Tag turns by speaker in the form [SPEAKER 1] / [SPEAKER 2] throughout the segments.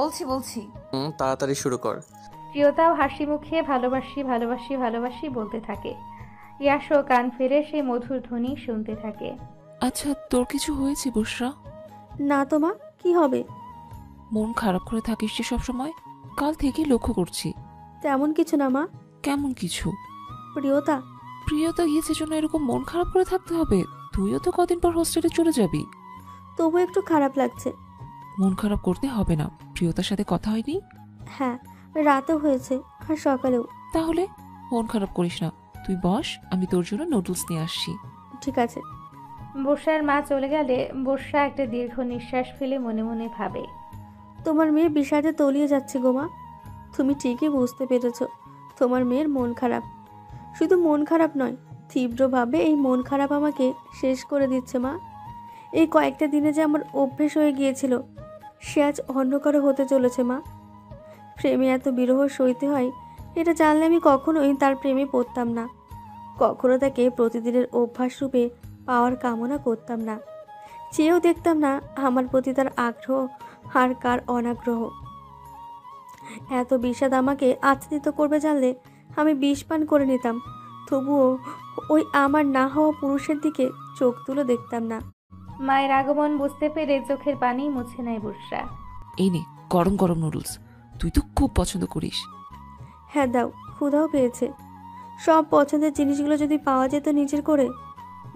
[SPEAKER 1] বলছি বলছি।
[SPEAKER 2] তাড়াতাড়ি শুরু কর।
[SPEAKER 3] প্রিয়তাও হাসি মুখে ভালোবাসি ভালোবাসি ভালোবাসি বলতে থাকে। ইয়াশও কান ফিরে সেই মধুর ধ্বনি শুনতে থাকে।
[SPEAKER 4] আচ্ছা, তোর কিছু হয়েছে বুশরা?
[SPEAKER 5] না তো মা, কি হবে?
[SPEAKER 4] মন খারাপ করে থাকিস যে সবসময়, কাল থেকে লক্ষ্য করছি।
[SPEAKER 5] তেমন কিছু না মা।
[SPEAKER 4] কেমন কিছু?
[SPEAKER 5] প্রিয়তা।
[SPEAKER 4] প্রিয়তা গিয়েছে জন্য এরকম মন খারাপ করে থাকতে হবে? তুইও তো কদিন পর হোস্টেলে চলে যাবি।
[SPEAKER 5] তবু একটু খারাপ লাগছে।
[SPEAKER 4] মন খারাপ করতে হবে না। প্রিয়তার সাথে কথা হয়নি?
[SPEAKER 5] হ্যাঁ, রাতেও হয়েছে আর সকালেও।
[SPEAKER 4] তাহলে মন খারাপ করিস না, তুই বস, আমি তোর জন্য নুডলস নিয়ে আসছি।
[SPEAKER 5] ঠিক আছে।
[SPEAKER 3] বর্ষার মা চলে গেলে বর্ষা একটা দীর্ঘ নিঃশ্বাস ফেলে মনে মনে ভাবে,
[SPEAKER 5] তোমার মেয়ে বিষাদে তলিয়ে যাচ্ছে গো মা। তুমি ঠিকই বুঝতে পেরেছ তোমার মেয়ের মন খারাপ। শুধু মন খারাপ নয়, তীব্রভাবে এই মন খারাপ আমাকে শেষ করে দিচ্ছে মা। এই কয়েকটা দিনে যে আমার অভ্যেস হয়ে গিয়েছিল, সে আজ অন্য কারো হতে চলেছে মা। প্রেমে এত বিরহ সইতে হয়, এটা জানলে আমি কখনোই তার প্রেমে পড়তাম না। কখনো তাকে প্রতিদিনের অভ্যাস রূপে পাওয়ার কামনা করতাম না। চেয়েও দেখতাম না আমার প্রতি তার আগ্রহ আর কার অনাগ্রহ। এত বিষাদ আমাকে আচ্ছাদিত করবে জানলে আমি বিষ পান করে নিতাম, তবুও ওই আমার না হওয়া পুরুষের দিকে চোখ তুলে দেখতাম না।
[SPEAKER 3] মায়ের আগমন বুঝতে পেরে চোখের পানি মুছে নেয় বর্ষা।
[SPEAKER 4] এই নে গরম গরম নুডলস, তুই তো খুব পছন্দ করিস।
[SPEAKER 5] হ্যাঁ দাও, ক্ষুধাও পেয়েছে। সব পছন্দের জিনিসগুলো যদি পাওয়া যেত নিজের করে।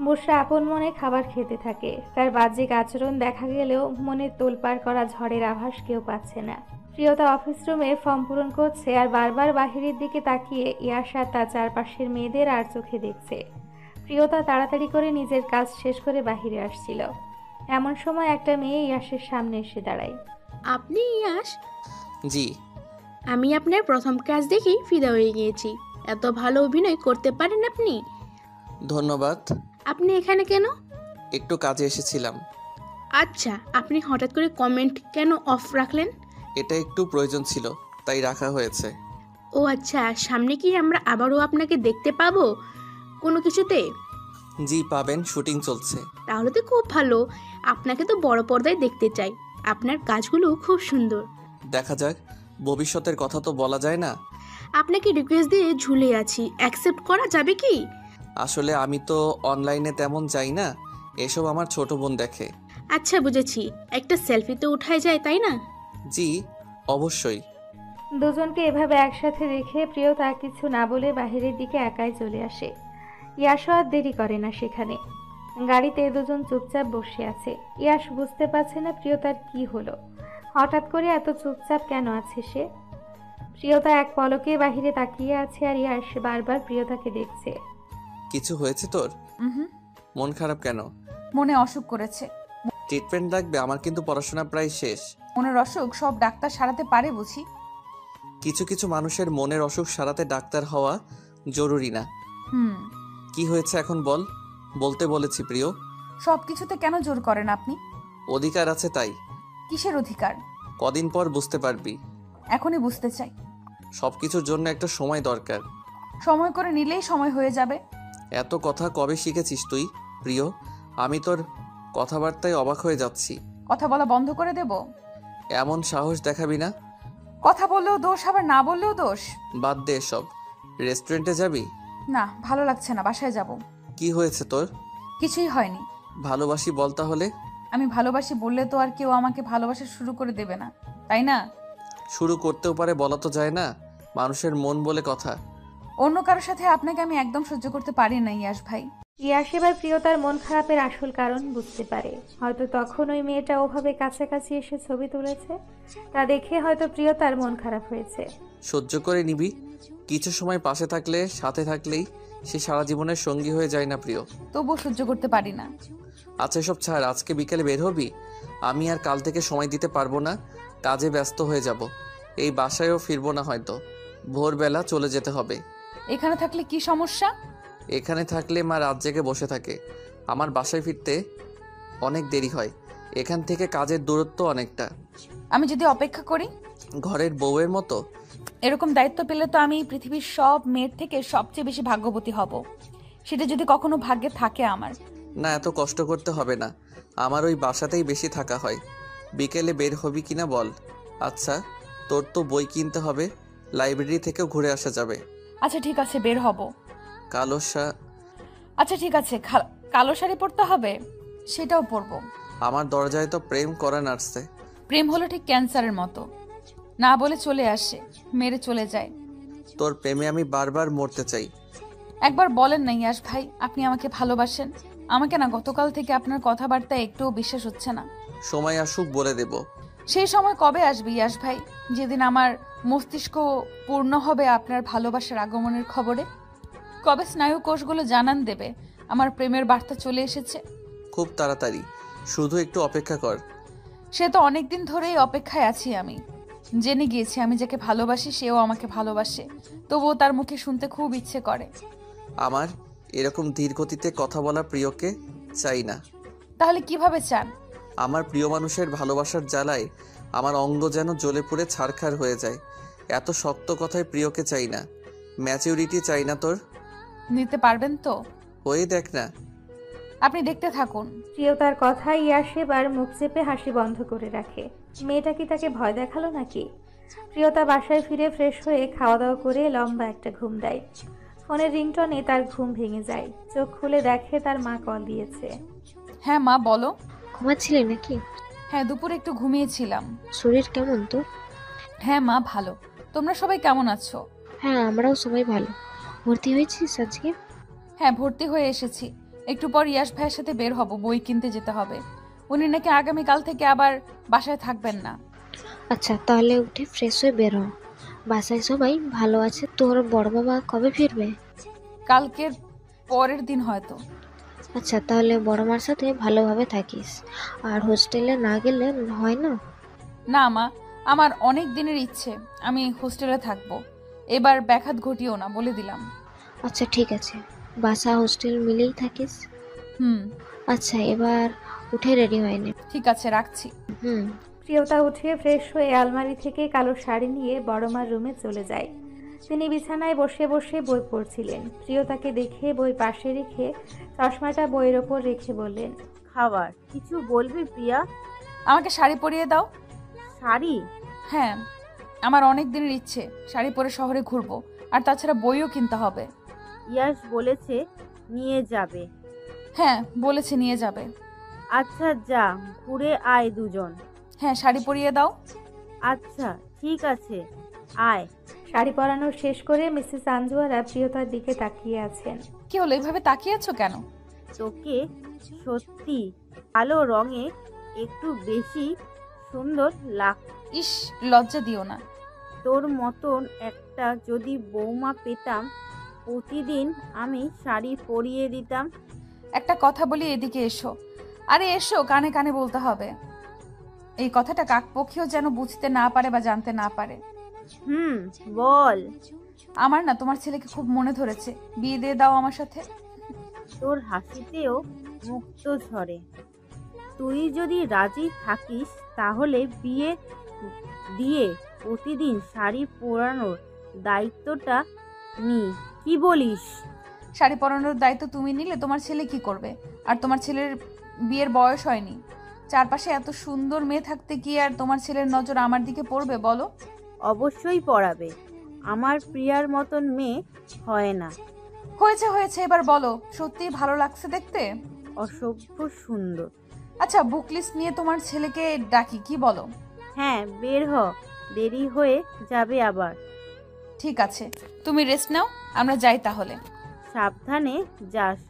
[SPEAKER 3] বর্ষা আপন মনে খাবার খেতে থাকে। তার বাহ্যিক আচরণ দেখা গেলেও মনে তোলপাড় করা ঝড়ের আভাস কেউ পাচ্ছে না। প্রিয়তা অফিস রুমে ফর্ম পূরণ করছে আর বারবার বাহিরের দিকে তাকিয়ে ইয়াশা তার চারপাশের মেয়েদের আর চোখে দেখছে। প্রিয়তা তাড়াতাড়ি করে নিজের কাজ শেষ করে বাহিরে আসছিল। এমন সময় একটা মেয়ে ইয়াশের সামনে এসে দাঁড়ায়।
[SPEAKER 6] আপনি ইয়াশ?
[SPEAKER 2] জি।
[SPEAKER 6] আমি আপনার প্রথম কাজ দেখেই ফিদা হয়ে গিয়েছি। এত ভালো অভিনয় করতে পারেন আপনি।
[SPEAKER 2] ধন্যবাদ।
[SPEAKER 6] আপনি এখানে কেন?
[SPEAKER 2] একটু কাজে এসেছিলাম।
[SPEAKER 6] আচ্ছা, আপনি হঠাৎ করে কমেন্ট কেন অফ রাখলেন?
[SPEAKER 2] এটা একটু প্রয়োজন ছিল, তাই রাখা হয়েছে।
[SPEAKER 6] ও আচ্ছা, সামনে কি আমরা আবারও আপনাকে দেখতে পাবো কোনো কিছুতে?
[SPEAKER 2] জি পাবেন, শুটিং চলছে।
[SPEAKER 6] তাহলে তো খুব ভালো। আপনাকে তো বড় পর্দায় দেখতে চাই। আপনার কাজগুলো খুব সুন্দর।
[SPEAKER 2] দেখা যাক, ভবিষ্যতের কথা তো বলা যায় না।
[SPEAKER 6] আপনাকে রিকোয়েস্ট দিয়ে ঝুলে আছি, অ্যাকসেপ্ট করা যাবে কি?
[SPEAKER 2] আসলে আমি তো অনলাইনে তেমন যাই না, এসব আমার ছোট বোন দেখে।
[SPEAKER 6] আচ্ছা বুঝেছি, একটা সেলফি তো উঠাই যায় তাই না?
[SPEAKER 2] জি অবশ্যই।
[SPEAKER 3] দুজনকে এভাবে একসাথে দেখে প্রিয়তা কিছু না বলে বাহিরের দিকে একাই চলে আসে। ইয়াশ আর দেরি করে না সেখানে। গাড়িতে দুজন চুপচাপ বসে আছে। ইয়াশ বুঝতে পারছে না প্রিয়তার কি হলো, হঠাৎ করে এত চুপচাপ কেন আছে সে। প্রিয়তা এক পলকে বাহিরে তাকিয়ে আছে আর ইয়াশ বারবার প্রিয়তাকে দেখছে।
[SPEAKER 2] কিছু হয়েছে তোর? মন খারাপ কেন?
[SPEAKER 1] মনে অসুখ করেছে।
[SPEAKER 2] ট্রিটমেন্ট লাগবে আমার, কিন্তু পড়াশোনা প্রায় শেষ।
[SPEAKER 1] মনের অসুখ সব ডাক্তার সারাতে পারে বুঝি?
[SPEAKER 2] কিছু কিছু মানুষের মনের অসুখ সারাতে ডাক্তার হওয়া জরুরি না। কি হয়েছে এখন বল। বলতে বলেছি প্রিয়।
[SPEAKER 1] সবকিছুতে কেন জোর করেন আপনি?
[SPEAKER 2] অধিকার আছে তাই।
[SPEAKER 1] কিসের অধিকার?
[SPEAKER 2] কদিন পর বুঝতে পারবি।
[SPEAKER 1] এখনই বুঝতে চাই।
[SPEAKER 2] সবকিছুর জন্য একটা সময় দরকার।
[SPEAKER 1] সময় করে নিলেই সময় হয়ে যাবে।
[SPEAKER 2] এত কথা কবে শিখেছিস তুই প্রিয়? আমি তোর কথাবার্তায় অবাক হয়ে যাচ্ছি।
[SPEAKER 1] কথা বলা বন্ধ করে দেব?
[SPEAKER 2] এমন সাহস দেখাবি না।
[SPEAKER 1] কথা বললেও দোষ, আবার না বললেও দোষ।
[SPEAKER 2] বাদ দে সব। রেস্টুরেন্টে যাবি?
[SPEAKER 1] না, ভালো লাগছে না, বাসায় যাব।
[SPEAKER 2] কি হয়েছে তোর?
[SPEAKER 1] কিছুই হয়নি।
[SPEAKER 2] ভালোবাসি বল তাহলে।
[SPEAKER 1] আমি ভালোবাসি বললে তো আর কেউ আমাকে ভালোবাসা শুরু করে দেবে না, তাই না?
[SPEAKER 2] শুরু করতেও পারে, বলা তো যায় না। মানুষের মন বলে কথা।
[SPEAKER 1] অন্য কারোর সাথে আপনাকে আমি একদম সহ্য করতে পারি না ইয়াশ ভাই।
[SPEAKER 3] ইয়াশ এবার প্রিয়তার মন খারাপের আসল কারণ বুঝতে পারে। হয়তো তখন ওই মেয়েটা ওভাবে কাছাকাছি এসে ছবি তুলেছে, তা দেখে হয়তো প্রিয়তার মন খারাপ হয়েছে।
[SPEAKER 2] সহ্য করে নিবি। কিছু সময় পাশে থাকলে, সাথে থাকলেই সে সারা জীবনের সঙ্গী হয়ে যায় না প্রিয়।
[SPEAKER 1] তবুও সহ্য করতে পারি না।
[SPEAKER 2] আচ্ছা এসব ছাড়, আজকে বিকেলে বের হবি? আমি আর কাল থেকে সময় দিতে পারবো না, কাজে ব্যস্ত হয়ে যাব। এই বাসায়ও ফিরবো না হয়তো, ভোরবেলা চলে যেতে হবে।
[SPEAKER 1] এখানে থাকলে কি সমস্যা?
[SPEAKER 2] এখানে থাকলে মা রাত জেগে বসে থাকে। আমার বাসায় ফিরতে অনেক দেরি হয়, এখান থেকে কাজের দূরত্ব অনেকটা।
[SPEAKER 1] আমি যদি অপেক্ষা করি?
[SPEAKER 2] ঘরের বউয়ের মতো?
[SPEAKER 1] এরকম দায়িত্ব পেলে তো আমি পৃথিবীর সব মেয়ের থেকে সবচেয়ে বেশি ভাগ্যবতী হব, সেটা যদি কখনো ভাগ্যে থাকে আমার।
[SPEAKER 2] না, এত কষ্ট করতে হবে না, আমার ওই বাসাতেই বেশি থাকা হয়। বিকেলে বের হবি কিনা বল। আচ্ছা, তোর তো বই কিনতে হবে, লাইব্রেরি থেকেও ঘুরে আসা যাবে।
[SPEAKER 1] আচ্ছা ঠিক আছে, বের হব।
[SPEAKER 2] কালো
[SPEAKER 1] আচ্ছা ঠিক আছে, কালো শাড়ি পরতে হবে, সেটাও পরবো।
[SPEAKER 2] আমার দরজায় তো প্রেম করে নাড়ছে।
[SPEAKER 1] প্রেম হলো ঠিক ক্যান্সারের মতো, না বলে চলে আসে, মেরে চলে যায়।
[SPEAKER 2] তোর প্রেমে আমি বারবার মরতে চাই।
[SPEAKER 1] একবার বলেন না ইয়াশ ভাই, আপনি আমাকে ভালোবাসেন। আমাকে না গতকাল থেকে আপনার কথাবার্তায় একটুও বিশ্বাস হচ্ছে না।
[SPEAKER 2] সময় আসুক বলে দেব।
[SPEAKER 1] সেই সময় কবে আসবে ইয়াশ ভাই, যেদিন আমার মস্তিষ্ক পূর্ণ হবে আপনার ভালোবাসার আগমনের খবরে? কবে স্নায়ু কোষগুলো জানান দেবে আমার প্রেমের বার্তা চলে এসেছে?
[SPEAKER 2] খুব তাড়াতাড়ি, শুধু একটু অপেক্ষা কর।
[SPEAKER 1] সে তো অনেকদিন ধরেই অপেক্ষায় আছি আমি। জেনে গিয়েছি আমি যাকে ভালোবাসি সেও আমাকে ভালোবাসে, তবুও তার মুখে শুনতে খুব ইচ্ছে করে।
[SPEAKER 2] আমার এরকম ধীর গতিতে কথা বলা প্রিয়কে চাই না।
[SPEAKER 1] তাহলে কিভাবে চান?
[SPEAKER 2] আমার প্রিয় মানুষের ভালোবাসার জ্বালায় আমার অঙ্গ যেন জ্বলে পুড়ে ছারখার হয়ে যায়। এত শক্ত কথায় প্রিয়কে চাই না। ম্যাচিউরিটি চাই না তোর।
[SPEAKER 1] নিতে পারবেন তো?
[SPEAKER 2] হয়ে দেখ না।
[SPEAKER 1] আপনি দেখতে থাকুন।
[SPEAKER 3] প্রিয়তার কথায় ইয়াশ এবার মুখ চেপে হাসি বন্ধ করে রাখে। মেয়েটা কি তাকে ভয় দেখালো নাকি? প্রিয়তা বাসায় ফিরে ফ্রেশ হয়ে খাওয়া দাওয়া করে লম্বা একটা ঘুম দেয়। ফোনের রিংটনে তার ঘুম ভেঙে যায়। চোখ খুলে দেখে তার মা কল দিয়েছে।
[SPEAKER 1] হ্যাঁ মা, বলো।
[SPEAKER 7] ঘুমাচ্ছিলে নাকি?
[SPEAKER 1] হ্যাঁ, দুপুরে একটু ঘুমিয়েছিলাম।
[SPEAKER 7] শরীর কেমন তোর?
[SPEAKER 1] হ্যাঁ মা, ভালো। তোমরা সবাই কেমন আছো?
[SPEAKER 7] হ্যাঁ, আমরাও সবাই ভালো। ভর্তি হয়েছিস আজকে?
[SPEAKER 1] হ্যাঁ, ভর্তি হয়ে এসেছি। একটু পর ইয়াশ ভাইয়ের সাথে বের হব, বই কিনতে যেতে হবে। উনি নাকি আগামীকাল থেকে আবার বাসায় থাকবেন না।
[SPEAKER 7] আচ্ছা, তাহলে উঠে ফ্রেশ হয়ে বের হ। বাসায় সবাই ভালো আছে? তোর বড় বাবা কবে ফিরবে?
[SPEAKER 1] কালকের পরের দিন হয়তো।
[SPEAKER 7] আচ্ছা, তাহলে বড় মার সাথে ভালোভাবে থাকিস। আর হোস্টেলে না গেলে হয় না?
[SPEAKER 1] না মা, আমার অনেক দিনের ইচ্ছে আমি হোস্টেলে থাকবো। এবার ব্যাঘাত ঘটিও না, বলে দিলাম।
[SPEAKER 7] আচ্ছা ঠিক আছে, বাসা হোস্টেল মিলেই থাকিস। আচ্ছা, এবার উঠে রেডি হয়ে নে।
[SPEAKER 1] ঠিক আছে, রাখছি।
[SPEAKER 3] প্রিয়তা উঠে ফ্রেশ হয়ে আলমারি থেকে কালো শাড়ি নিয়ে বড়মার রুমে চলে যায়। তিনি বিছানায় বসে বসে বই পড়ছিলেন। প্রিয়তাকে দেখে বই পাশে রেখে চশমাটা বইয়ের ওপর রেখে বললেন,
[SPEAKER 8] খাবার কিছু বলবি প্রিয়া?
[SPEAKER 1] আমাকে শাড়ি পরিয়ে দাও।
[SPEAKER 8] শাড়ি?
[SPEAKER 1] হ্যাঁ, আমার অনেক দিনের ইচ্ছে শাড়ি পরে শহরে ঘুরবো, আর তাছাড়া বইও কিনতে হবে।
[SPEAKER 8] ইয়াশ বলেছে নিয়ে যাবে।
[SPEAKER 1] হ্যাঁ, বলেছে নিয়ে যাবে।
[SPEAKER 8] আচ্ছা যা, ঘুরে আয় দুজন।
[SPEAKER 1] হ্যাঁ, শাড়ি পরিয়ে দাও।
[SPEAKER 8] আচ্ছা ঠিক আছে, আয়।
[SPEAKER 3] শাড়ি পরানো শেষ করে মিসেস আঞ্জুয়ারা প্রিয়তার দিকে তাকিয়ে আছেন।
[SPEAKER 1] কি হলো, এইভাবে তাকিয়ে আছো কেন?
[SPEAKER 8] তোকে সত্যি কালো রঙে একটু বেশি সুন্দর লাগ।
[SPEAKER 1] ইস, লজ্জা দিও না।
[SPEAKER 8] তোর মতন একটা যদি বৌমা পেতাম, প্রতিদিন আমি শাড়ি পরিয়ে দিতাম।
[SPEAKER 1] একটা কথা বলি, এদিকে এসো। আরে এসো, কানে কানে বলতে হবে। এই কথাটা কাকপক্ষীও যেন বুঝতে না পারে বা জানতে না পারে।
[SPEAKER 8] বল।
[SPEAKER 1] আমার না তোমার ছেলেকে খুব মনে ধরেছে, বিয়ে দিয়ে দাও আমার সাথে।
[SPEAKER 8] তোর হাসিতেও মুক্ত ঝরে। তুই যদি রাজি থাকিস তাহলে বিয়ে দিয়ে প্রতিদিন শাড়ি পরানোর দায়িত্বটা নি। কি বলিস?
[SPEAKER 1] শাড়ি পরানোর দায়িত্ব তুমি নিলে তোমার ছেলে কি করবে? আর তোমার ছেলের বিয়ের বয়স হয়নি। চারপাশে এত সুন্দর মেয়ে থাকতে কি আর তোমার ছেলের নজর আমার দিকে পড়বে বলো?
[SPEAKER 8] অবশ্যই পড়াবে। আমার প্রিয়ার মতন মেয়ে হয় না।
[SPEAKER 1] হয়েছে হয়েছে, এবার বলো, সত্যি ভালো লাগছে দেখতে?
[SPEAKER 8] অসভ্য সুন্দর।
[SPEAKER 1] আচ্ছা, বুক লিস্ট নিয়ে তোমার ছেলেকে ডাকি, কি বলো?
[SPEAKER 8] হ্যাঁ, বের হ, দেরি হয়ে যাবে আবার।
[SPEAKER 1] ঠিক আছে, তুমি রেস্ট নাও, আমরা যাই তাহলে।
[SPEAKER 8] সাবধানে যাস।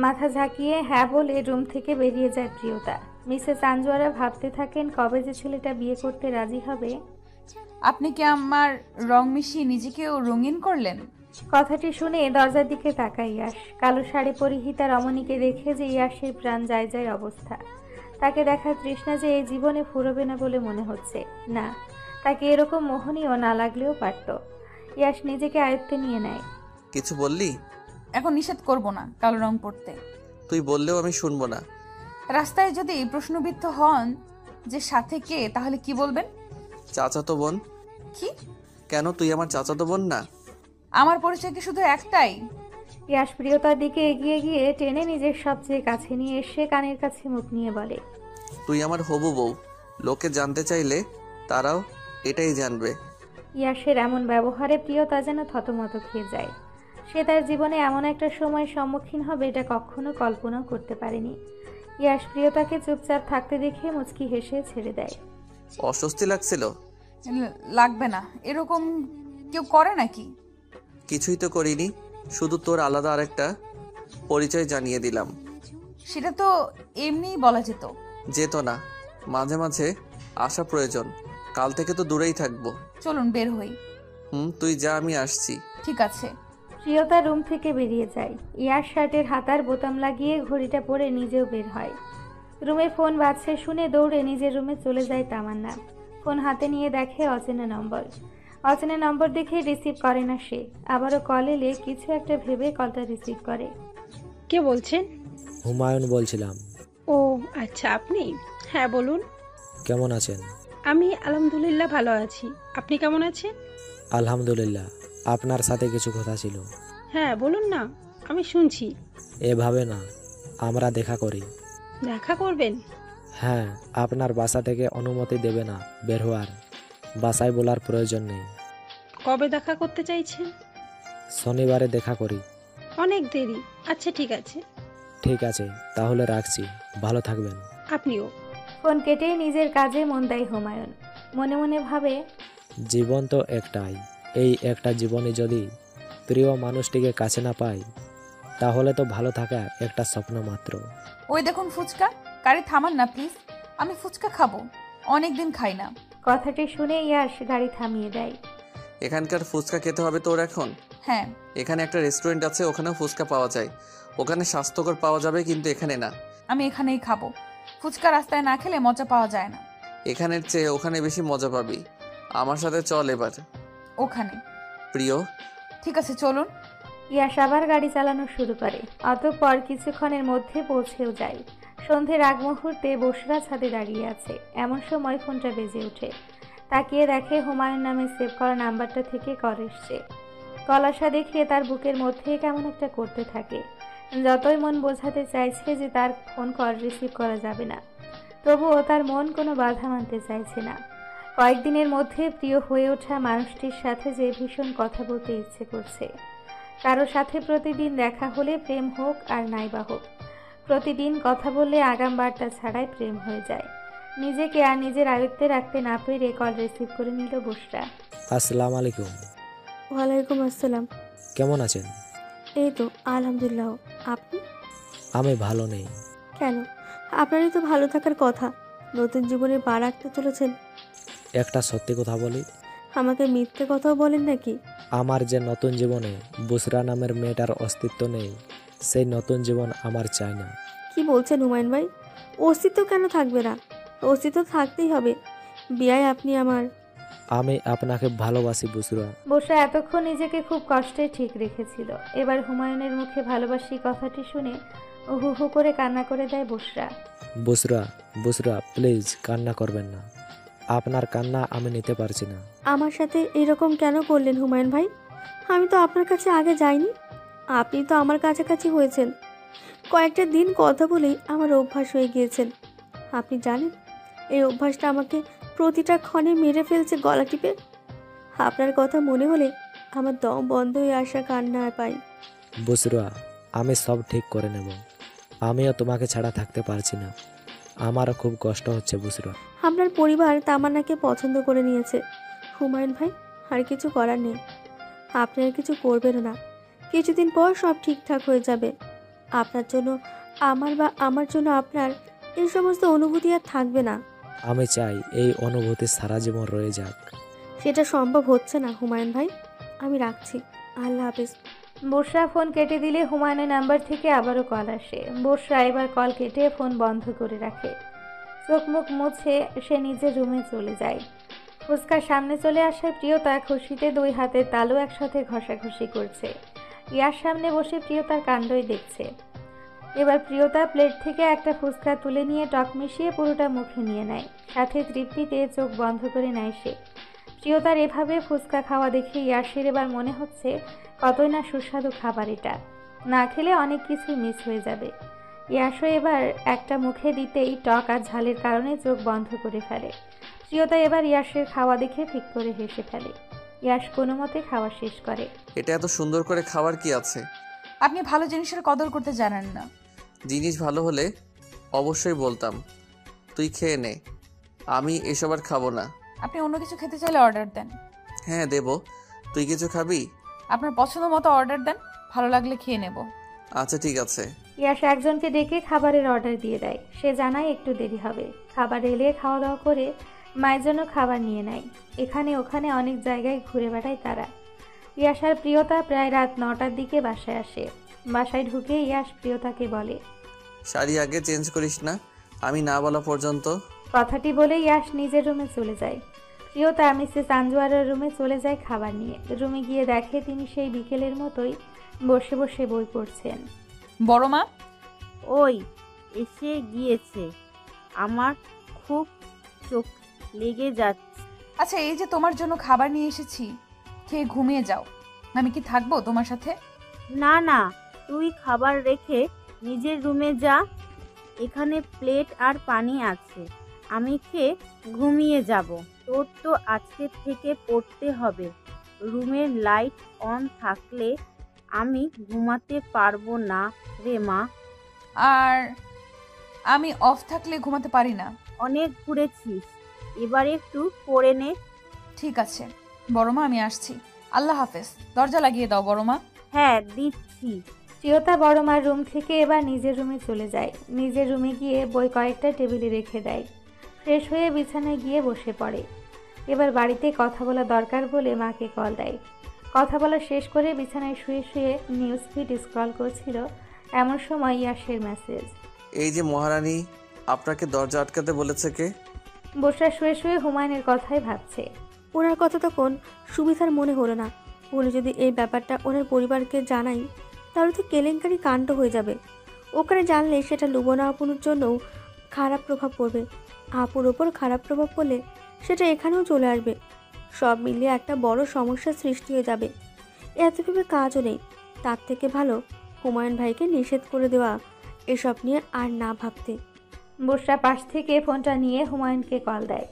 [SPEAKER 3] মাথা ঝাঁকিয়ে হ্যাঁ বলে রুম থেকে বেরিয়ে যায় প্রিয়তা। মিসেস আঞ্জুয়ারা ভাবতে থাকেন কবে যে ছেলেটা বিয়ে করতে রাজি হবে।
[SPEAKER 1] আপনি কি আমার রং মিশিয়ে নিজেকেও রঙিন করলেন?
[SPEAKER 3] কথাটি শুনে দরজার দিকে তাকায় ইয়াশ। কালো শাড়ি পরিহিতা রমণীকে দেখে যে ইয়াশের প্রাণ যায় যায় অবস্থা। তাকে দেখার তৃষ্ণা যে এই জীবনে ফুরবে না বলে মনে হচ্ছে। না, তাকে এরকম মোহনীয় না লাগলেও পারত। ইয়াশ নিজেকে আয়ত্তে নিয়ে নেয়।
[SPEAKER 2] কিছু বললি?
[SPEAKER 1] এখন নিষেধ করব না কালো রং পরতে।
[SPEAKER 2] তুই বললেও আমি শুনবো না।
[SPEAKER 1] রাস্তায় যদি প্রশ্নবিদ্ধ হন যে সাথে কে, তাহলে কি বলবেন?
[SPEAKER 2] চাচাতো বোন।
[SPEAKER 1] কি?
[SPEAKER 2] কেন, তুই আমার চাচাতো বোন না?
[SPEAKER 1] আমার পরিচয় কি শুধু একটাই?
[SPEAKER 3] ইয়াশ প্রিয়তার দিকে এগিয়ে গিয়ে টেনে নিজের সবচেয়ে কাছে নিয়ে এসে কানের কাছে মুখ নিয়ে বলে,
[SPEAKER 2] তুই আমার হবু বউ। লোকে জানতে চাইলে তারাও এটাই জানবে।
[SPEAKER 3] ইয়াসের এমন ব্যবহারে প্রিয়তা যেন থতমত খেয়ে যায়। সে তার জীবনে এমন একটা সময়ের সম্মুখীন হবে এটা কখনো কল্পনাও করতে পারেনি। ইয়াস প্রিয়তাকে চুপচাপ থাকতে দেখে মুচকি হেসে ছেড়ে দেয়।
[SPEAKER 2] অস্বস্তি লাগছিল?
[SPEAKER 1] লাগবে না, এরকম কেউ করে নাকি?
[SPEAKER 2] কিছুই তো করিনি, শুধু তোর আলাদা আরেকটা পরিচয় জানিয়ে দিলাম।
[SPEAKER 1] সেটা তো এমনিই বলা যেত।
[SPEAKER 2] যেত না, মাঝে মাঝে আসা প্রয়োজন। কাল থেকে তো দূরেই থাকবো।
[SPEAKER 1] চলুন বের হই।
[SPEAKER 2] তুই যা, আমি আসছি।
[SPEAKER 3] ঠিক আছে। প্রিয়তা রুম থেকে বেরিয়ে যায়। ইয়ার শার্টের হাতার বোতাম লাগিয়ে ঘড়িটা পরে নিজেও বের হয়। রুমে ফোন বাজছে শুনে দৌড়ে নিজের রুমে চলে যায় তামান্না। ফোন হাতে নিয়ে দেখে অচেনা নম্বর। অচেনা নম্বর দেখে রিসিভ করে না সে। আবারও কল এলে কিছু একটা ভেবে কলটা রিসিভ করে।
[SPEAKER 9] কে বলছেন?
[SPEAKER 10] হুমায়ুন বলছিলাম।
[SPEAKER 9] ও আচ্ছা, আপনি? হ্যাঁ বলুন।
[SPEAKER 10] কেমন আছেন?
[SPEAKER 9] আমি আলহামদুলিল্লাহ ভালো আছি। আপনি কেমন আছেন?
[SPEAKER 10] আলহামদুলিল্লাহ। আপনার সাথে কিছু কথা ছিল।
[SPEAKER 9] হ্যাঁ বলুন না, আমি শুনছি।
[SPEAKER 10] এভাবে না, আমরা দেখা করি।
[SPEAKER 9] দেখা করবেন?
[SPEAKER 10] হ্যাঁ, আপনার বাসা থেকে অনুমতি দেবে না বের হওয়ার। বাসায় বলার প্রয়োজন নেই।
[SPEAKER 9] কবে দেখা করতে চাইছেন?
[SPEAKER 10] শনিবারে দেখা করি।
[SPEAKER 9] অনেক দেরি। আচ্ছা ঠিক আছে।
[SPEAKER 10] ঠিক আছে, তাহলে রাখছি। ভালো থাকবেন।
[SPEAKER 9] আপনিও।
[SPEAKER 3] ফোন কেটে নিজের কাজে মন দেয় হুমায়ুন। মনে মনে ভাবে,
[SPEAKER 10] জীবন তো একটাই। এই একটা জীবনে যদি প্রিয় মানুষটিকে কাছে না পাই, তাহলে তো ভালো থাকা একটা স্বপ্ন মাত্র।
[SPEAKER 1] ওই দেখুন ফুচকা, গাড়ি থামান না প্লিজ, আমি ফুচকা খাবো, অনেকদিন খাই না।
[SPEAKER 3] কথাটি শুনে ইয়াশ গাড়ি থামিয়ে দেয়।
[SPEAKER 2] এখানকার ফুচকা খেতে হবে তোর এখন?
[SPEAKER 1] হ্যাঁ।
[SPEAKER 2] এখানে একটা রেস্টুরেন্ট আছে, ওখানেও ফুচকা পাওয়া যায়। ওখানে স্বাস্থ্যকর পাওয়া যাবে, কিন্তু এখানে না।
[SPEAKER 1] আমি এখানেই খাবো। ফুচকা রাস্তায় না খেলে মজা পাওয়া যায় না।
[SPEAKER 2] এখানের চেয়ে ওখানে বেশি মজা পাবি। আমার সাথে চল এবার।
[SPEAKER 1] ওখানে?
[SPEAKER 2] প্রিয়।
[SPEAKER 1] ঠিক আছে চলুন।
[SPEAKER 3] ইয়াশ আবার গাড়ি চালানো শুরু করে। অতঃপর কিছুক্ষণের মধ্যে পৌঁছেও যায়। সন্ধ্যের আগ মুহূর্তে বসরা ছাদে দাঁড়িয়ে আছে। এমন সময় ফোনটা বেজে ওঠে। তাকিয়ে দেখে হুমায়ুন নামে সেভ করা নাম্বারটা থেকে কল এসছে। কল আসা দেখে তার বুকের মধ্যে কেমন একটা করতে থাকে। যতই মন বোঝাতে চাইছে যে তার ফোন কল রিসিভ করা যাবে না, তবুও তার মন কোনো বাধা মানতে চাইছে না। কয়েকদিনের মধ্যে প্রিয় হয়ে ওঠা মানুষটির সাথে যে ভীষণ কথা বলতে ইচ্ছে করছে। কারো সাথে প্রতিদিন দেখা হলে প্রেম হোক আর নাইবা হোক, প্রতিদিন কথা বললে আগাম বার্তা ছাড়াই প্রেম হয়ে যায়। নিজেকে আর নিজের আয়ত্তে রাখতে না পেরে কল রিসিভ করে নিল বসরা।
[SPEAKER 10] আসসালামু আলাইকুম।
[SPEAKER 5] ওয়ালাইকুম আসসালাম।
[SPEAKER 10] কেমন আছেন?
[SPEAKER 5] এই তো আলহামদুলিল্লাহ। আপনি?
[SPEAKER 10] আমি ভালো নেই।
[SPEAKER 5] কেন? আপনারই তো ভালো থাকার কথা। নতুন জীবনে পা রাখতে চলেছেন।
[SPEAKER 10] একটা সত্যি কথা বলি।
[SPEAKER 5] আমাকে মিথ্যে কথাও বলেন নাকি?
[SPEAKER 10] আমার যে নতুন জীবনে বুসরা নামের মেয়েটার অস্তিত্ব নেই, সেই নতুন জীবন আমার চাই না।
[SPEAKER 5] কি বলছেন হুমায়ুন ভাই? অস্তিত্ব কেন থাকবে না? অস্তিত্ব থাকতেই হবে। বিয়ায় আপনি আমার।
[SPEAKER 10] আমি আপনাকে ভালোবাসি বুসরা।
[SPEAKER 3] বসরা এতক্ষণ নিজেকে খুব কষ্টে ঠিক রেখেছিল। এবার হুমায়ুনের মুখে ভালোবাসি কথাটি শুনে হু হু করে কান্না করে দেয় বসরা।
[SPEAKER 10] বুসরা, বুসরা প্লিজ কান্না করবেন না। আপনার কান্না আমি নিতে পারছি না।
[SPEAKER 5] আমার সাথে এরকম কেন করলেন হুমায়ুন ভাই? আমি তো আপনার কাছে আগে যাইনি। আপনি তো আমার কাছাকাছি হয়েছেন। কয়েকটা দিন কথা বলেই আমার অভ্যাস হয়ে গিয়েছেন। আপনি জানেন এই অভ্যাসটা আমাকে প্রতিটা ক্ষণে মেরে ফেলছে গলা টিপে। আপনার কথা মনে হলে আমার দম বন্ধ হয়ে আসা কান্না পাই।
[SPEAKER 10] বুসরা, আমি সব ঠিক করে নেব। আমিও তোমাকে ছাড়া থাকতে পারছি না। আমারও খুব কষ্ট হচ্ছে বুসরা।
[SPEAKER 5] আপনার পরিবার তামান্নাকে পছন্দ করে নিয়েছে হুমায়ুন ভাই। আর কিছু করার নেই। আপনি আর কিছু করবেন না। কিছুদিন পর সব ঠিকঠাক হয়ে যাবে। আপনার জন্য আমার বা আমার জন্য আপনার এই সমস্ত অনুভূতি আর থাকবে না।
[SPEAKER 10] আমি চাই এই অনুভূতি সারা জীবন রয়ে যাক।
[SPEAKER 5] সেটা সম্ভব হচ্ছে না হুমায়ুন ভাই। আমি রাখছি। আল্লাহ হাফিজ।
[SPEAKER 3] বসরা ফোন কেটে দিলে হুমায়ুনের নাম্বার থেকে আবারও কল আসে। বসরা এবার কল কেটে ফোন বন্ধ করে রাখে। চোখ মুখ মুছে সে নিজের রুমে চলে যায়। ফুচকার সামনে চলে আসে প্রিয়তা খুশিতে দুই হাতের তালু একসাথে ঘষাঘষি করছে। ইয়ার সামনে বসে প্রিয়তার কাণ্ডই দেখছে। এবার প্রিয়তা প্লেট থেকে একটা ফুচকা তুলে নিয়ে টক মিশিয়ে পুরোটা মুখে নিয়ে নেয়। সাথে তৃপ্তিতে চোখ বন্ধ করে নেয় সে। প্রিয়তার এভাবে ফুচকা খাওয়া দেখে ইয়াসের এবার মনে হচ্ছে কতই না সুস্বাদু খাবার এটা। না খেলে অনেক কিছুই মিস হয়ে যাবে। ইয়াসও এবার একটা মুখে দিতেই টক আর ঝালের কারণে চোখ বন্ধ করে ফেলে। প্রিয়তা এবার ইয়াশের খাওয়া দেখে ঠিক করে হেসে ফেলে। ইয়াশ কোনো মতে খাওয়া শেষ করে।
[SPEAKER 2] এটা এত সুন্দর করে খাওয়ার কি আছে?
[SPEAKER 1] আপনি ভালো জিনিসের কদর করতে জানেন না।
[SPEAKER 2] জিনিস ভালো হলে অবশ্যই বলতাম। তুই খেয়ে নে, আমি এসব আর খাবো না।
[SPEAKER 1] আপনি অন্য কিছু খেতে চাইলে অর্ডার দেন।
[SPEAKER 2] হ্যাঁ দেব, তুই কিছু খাবি?
[SPEAKER 1] আপনার পছন্দ মতো অর্ডার দেন, ভালো লাগলে খেয়ে নেব।
[SPEAKER 2] আচ্ছা ঠিক আছে।
[SPEAKER 3] ইয়াশ একজনকে ডেকে খাবারের অর্ডার দিয়ে দেয়। সে জানায় একটু দেরি হবে। খাবার এলে খাওয়া দাওয়া করে মায়ের জন্য খাবার নিয়ে নেয়। এখানে ওখানে অনেক জায়গায় ঘুরে বেড়ায় তারা। ইয়াশ আর প্রিয়তা প্রায় রাত 9টার দিকে বাসায় আসে। বাসায় ঢুকে ইয়াশ প্রিয়তাকে বলে,
[SPEAKER 2] শাড়ি আগে চেঞ্জ করিস না, আমি না বলা পর্যন্ত।
[SPEAKER 3] কথাটি বলে ইয়াশ নিজের রুমে চলে যায়। প্রিয়তা মিসেস আঞ্জুয়ারের রুমে চলে যায় খাবার নিয়ে। রুমে গিয়ে দেখে তিনি সেই বিকেলের মতোই বসে বসে বই পড়ছেন।
[SPEAKER 1] বড় মা
[SPEAKER 8] ওই এসে গিয়েছে, আমার খুব চোখ লেগে যাচ্ছে।
[SPEAKER 1] আচ্ছা, এই যে তোমার জন্য খাবার নিয়ে এসেছি, খেয়ে ঘুমিয়ে যাও। আমি কি থাকবো তোমার সাথে?
[SPEAKER 8] না না, তুই খাবার রেখে নিজের রুমে যা, এখানে প্লেট আর পানি আছে, আমি খেয়ে ঘুমিয়ে যাব। তোর তো আজকে থেকে পড়তে হবে। রুমের লাইট অন থাকলে আমি ঘুমাতে পারবো না রে মা।
[SPEAKER 1] আর আমি অফ থাকলে ঘুমাতে পারি না।
[SPEAKER 8] অনেক ঘুরেছিস, এবার একটু পড়ে নে।
[SPEAKER 1] ঠিক আছে বড় মা, আমি আসছি। আল্লাহ হাফেজ। দরজা লাগিয়ে দাও বড় মা।
[SPEAKER 8] হ্যাঁ দিচ্ছি।
[SPEAKER 3] প্রিয়তা বড় মার রুম থেকে এবার নিজের রুমে চলে যায়। নিজের রুমে গিয়ে বই কয়েকটা টেবিলে রেখে দেয়। ফ্রেশ হয়ে বিছানায় গিয়ে বসে পড়ে। এবার বাড়িতে কথা বলা দরকার বলে মাকে কল দেয়। কথা বলা শেষ করে বিছানায় শুয়ে শুয়ে নিউজ ফিড স্ক্রল করছিল, এমন সময় ইয়াশের মেসেজ।
[SPEAKER 2] এই যে মহারানী, আপনাকে দরজা আটকাতে বলেছে কে?
[SPEAKER 3] বসরা শুয়ে শুয়ে হুমায়ুনের কথাই ভাবছে।
[SPEAKER 5] ওনার কথা তখন সুবিধার মনে হলো না। বলে যদি এই ব্যাপারটা ওনার পরিবারকে জানাই তাহলে তো কেলেঙ্কারি কাণ্ড হয়ে যাবে। ওখানে জানলে সেটা লুবনা আপুর জন্যও খারাপ প্রভাব পড়বে। আপুর ওপর খারাপ প্রভাব পড়লে সেটা এখানেও চলে আসবে। সব মিলিয়ে একটা বড় সমস্যার সৃষ্টি হয়ে যাবে। এত ভেবে কাজও নেই। তার থেকে ভালো হুমায়ুন ভাইকে নিষেধ করে দেওয়া, এসব নিয়ে আর না ভাবতে।
[SPEAKER 3] বসরা পাশ থেকে ফোনটা নিয়ে হুমায়ুনকে কল দেয়।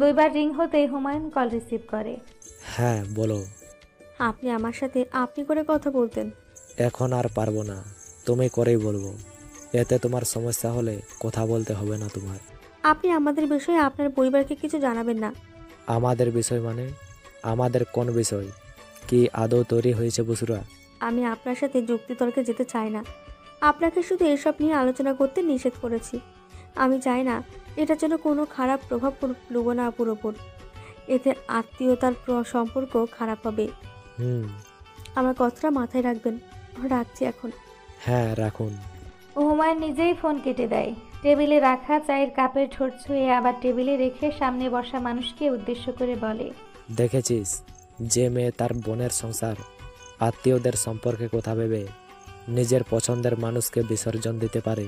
[SPEAKER 3] 2বার রিং হতেই হুমায়ুন কল রিসিভ করে।
[SPEAKER 10] হ্যাঁ বলো।
[SPEAKER 5] আপনি আমার সাথে আপনি করে কথা বলতেন।
[SPEAKER 10] এখন আর পারবো না, তুমি করেই বলবো। এতে তোমার সমস্যা হলে কথা বলতে হবে না তোমার।
[SPEAKER 5] আপনি আমাদের বিষয়ে আপনার পরিবারকে কিছু জানাবেন না।
[SPEAKER 10] আমাদের বিষয় মানে? আমাদের কোন বিষয়? কি আদৌ তৈরি হয়েছে বুসরা?
[SPEAKER 5] আমি আপনার সাথে যুক্তিতর্কে যেতে চাই না। আপনাকে শুধু এসব নিয়ে আলোচনা করতে নিষেধ করেছি। আমি চাই না এটা যেন কোনো খারাপ প্রভাব পড়ুক লুবনা আপুর ওপর। এতে আত্মীয়তার সম্পর্ক খারাপ হবে। আমার কথাটা মাথায় রাখবেন। রাখছি এখন।
[SPEAKER 10] হ্যাঁ রাখুন।
[SPEAKER 3] হুমায়ুন নিজেই ফোন কেটে দেয়। টেবিলে রাখা চায়ের কাপের ঠোঁট ছুঁয়ে আবার টেবিলে রেখে সামনে বসা মানুষকে উদ্দেশ্য করে বলে,
[SPEAKER 10] দেখেছিস যে মেয়ে তার বোনের সংসার আত্মীয়দের সম্পর্কে কথা ভেবে নিজের পছন্দের মানুষকে বিসর্জন দিতে পারে,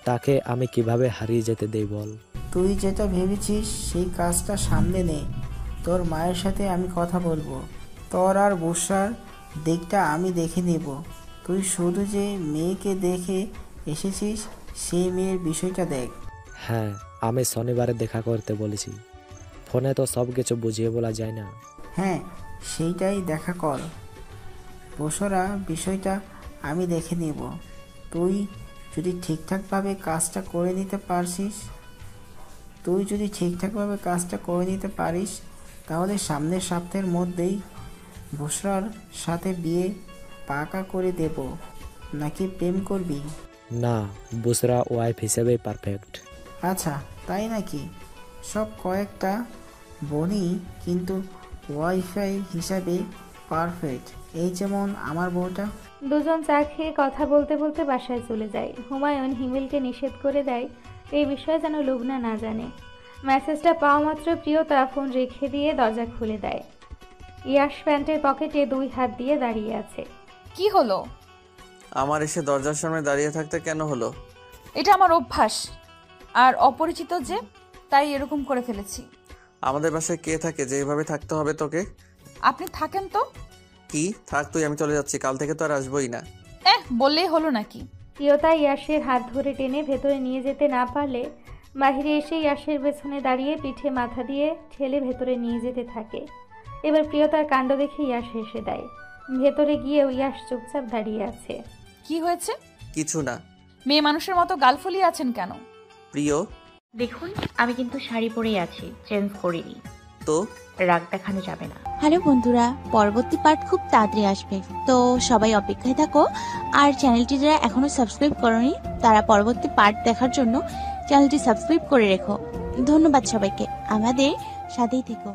[SPEAKER 10] তাকে আমি কিভাবে হারিয়ে যেতে দেই বল?
[SPEAKER 11] তুই যেটা ভেবেছিস সেই কাজটা সামনে নে। তোর মায়ের সাথে আমি কথা বলবো। তোর আর বসার দিকটা আমি দেখে নেব। তুই শুধু যে মেয়েকে দেখে এসেছিস সেই মেয়ের বিষয়টা দেখ।
[SPEAKER 10] হ্যাঁ, আমি শনিবারে দেখা করতে বলেছি। ফোনে তো সব কিছু বুঝিয়ে বলা যায় না।
[SPEAKER 11] হ্যাঁ সেইটাই দেখা কর। বসরা বিষয়টা আমি দেখে নেব। তুই যদি ঠিকঠাকভাবে কাজটা করে নিতে পারিস তাহলে সামনের সপ্তাহের মধ্যেই বসরার সাথে বিয়ে পাকা করে দেব। নাকি প্রেম করবি?
[SPEAKER 10] না, বুসরা ওয়াইফ হিসেবে পারফেক্ট।
[SPEAKER 11] আচ্ছা তাই নাকি? সব কয়েকটা বোনই কিন্তু ওয়াইফাই হিসাবে পারফেক্ট, এই যেমন আমার বউটা।
[SPEAKER 3] দুজন চা খেয়ে কথা বলতে বলতে বাসায় চলে যায়। হুমায়ুন হিমেলকে নিষেধ করে দেয় এই বিষয়ে যেন লুবনা না জানে। মেসেজটা পাওয়া মাত্র প্রিয়তা ফোন রেখে দিয়ে দরজা খুলে দেয়। ইয়াশ প্যান্টের পকেটে 2 হাত দিয়ে দাঁড়িয়ে আছে।
[SPEAKER 1] কি হলো?
[SPEAKER 2] আমার এসে দরজার সামনে দাঁড়িয়ে থাকতে কেন হলো?
[SPEAKER 1] এটা আমার অভ্যাস, আর অপরিচিত যে, তাই এরকম করে ফেলেছি।
[SPEAKER 2] আমাদের বাসায় কে থাকে যে এইভাবে থাকতে হবে তোকে?
[SPEAKER 1] আপনি থাকেন তো।
[SPEAKER 2] কি থাক তুই, আমি চলে যাচ্ছি, কাল থেকে তো আর আসবোই না।
[SPEAKER 1] বললেই হলো নাকি?
[SPEAKER 3] প্রিয়তা ইয়াশের হাত ধরে টেনে ভেতরে নিয়ে যেতে না পারলে মাহিরি এসে ইয়াসের পেছনে দাঁড়িয়ে পিঠে মাথা দিয়ে ঠেলে ভেতরে নিয়ে যেতে থাকে। এবার প্রিয়তার কাণ্ড দেখে ইয়াস হেসে দেয়। ভেতরে গিয়েও ইয়াস চুপচাপ দাঁড়িয়ে আছে।
[SPEAKER 1] কি হয়েছে?
[SPEAKER 2] কিছু না।
[SPEAKER 1] মেয়ে মানুষের মতো গাল ফুলিয়ে আছেন কেন?
[SPEAKER 2] প্রিয়,
[SPEAKER 12] দেখুন আমি কিন্তু শাড়ি পরেই আছি, চেঞ্জ করিনি।
[SPEAKER 2] তো
[SPEAKER 12] রাগ দেখানো যাবে না।
[SPEAKER 13] হ্যালো বন্ধুরা, পরবর্তী পার্ট খুব তাড়াতাড়ি আসবে, তো সবাই অপেক্ষায় থাকো। আর চ্যানেলটি যারা এখনো সাবস্ক্রাইব করোনি তারা পরবর্তী পার্ট দেখার জন্য চ্যানেলটি সাবস্ক্রাইব করে রেখো। ধন্যবাদ সবাইকে, আমাদের সাথেই থেকো।